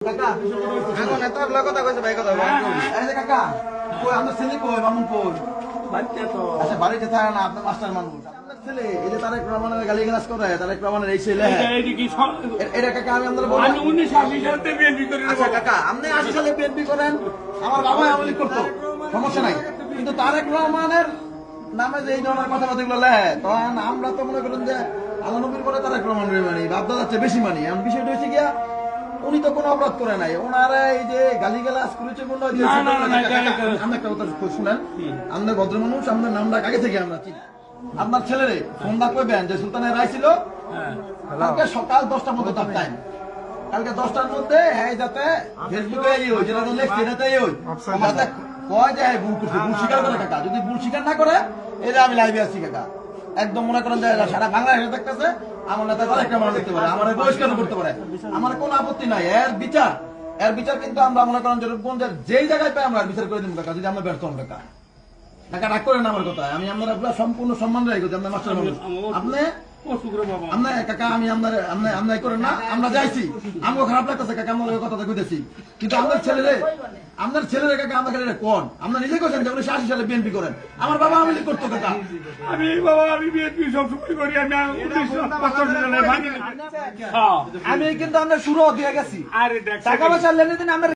কাকা এখন এত কথা কইছে ভাই কথা এই যে কাকা কই আমরা ছেলে কই মামুন কই বাচ্চা তো আচ্ছা বাড়িতে থাকে না আপনার মাস্টার মানুষ আপনার ছেলে এই যে তারেক রহমানের গালিগালাজ করে তারেক রহমানের এই ছেলে এটা কাকা আমি আপনাদের বলবো আমি 1980 সালে বিএনপি করি। আচ্ছা কাকা আপনি 80 সালে বিএনপি করেন আমার বাবা আমলি করতো সমস্যা নাই কিন্তু তারেক রহমানের নামে যে এই ধরনের কথাবার্তা গুলো লেখে তখন আমরা তো মনে করেন যে আল্লাহ নবীর পরে তারেক রহমানের মানি বাপদাদার চেয়ে বেশি মানি এমন বিষয়টা হচ্ছে গিয়া উনি তো কোনো অপরাধ করে নাই ওনারা এই যে গালিগালাজ করেছে বললো যে আমরা একটা কথা শুনেন আমাদের ভদ্র মানুষ আমাদের নামটা আগে থেকে আমরা চিনি আপনার ছেলেরে ফোন না কইবেন যে সুলতানের রায় ছিল কালকে সকাল 10টার মধ্যে তার টাইম কালকে 10টার মধ্যে হ্যাঁ যাতে ফেসবুকে এই হই যেটা লেখছে এটাতেই হই যাতে কয় যে ভুল করছে ভুল স্বীকার করে কাকা যদি ভুল স্বীকার না করে এটা আমি লাইভে আসছি কাকা একদম মনে করেন যে সারা বাংলাদেশে দেখতেছে আমার নেতা তারেক রহমান দেখতে পারে আমার বহিষ্কার করতে পারে আমার কোনো আপত্তি নাই এর বিচার কিন্তু আমরা মনে করেন যে যেই জায়গায় পাই আমরা বিচার করে দিব কাকা যদি আমরা ব্যর্থ হন কাকা টাকা রাগ করেন আমার কথা আমি আমরা আপনার সম্পূর্ণ সম্মান রাখি আপনার মাস্টার মানুষ আপনি আমরা কাকা আমি আপনার করেন না আমরা যাইছি আমাকে খারাপ লাগতেছে কাকা আমরা ওই কথাটা কইতেছি কিন্তু আপনার ছেলেরে কাকা আমরা খালি কোন আপনার নিজে করছেন যে 1980 সালে বিএনপি করেন আমার বাবা আমি করতো কাকা আমি বিএনপি সবসময় করি আমি 1975 সালে মানি। আমি কিন্তু আমরা শুরু দিয়ে গেছি আরে দেখ টাকা পয়সা লেনদেন আমরা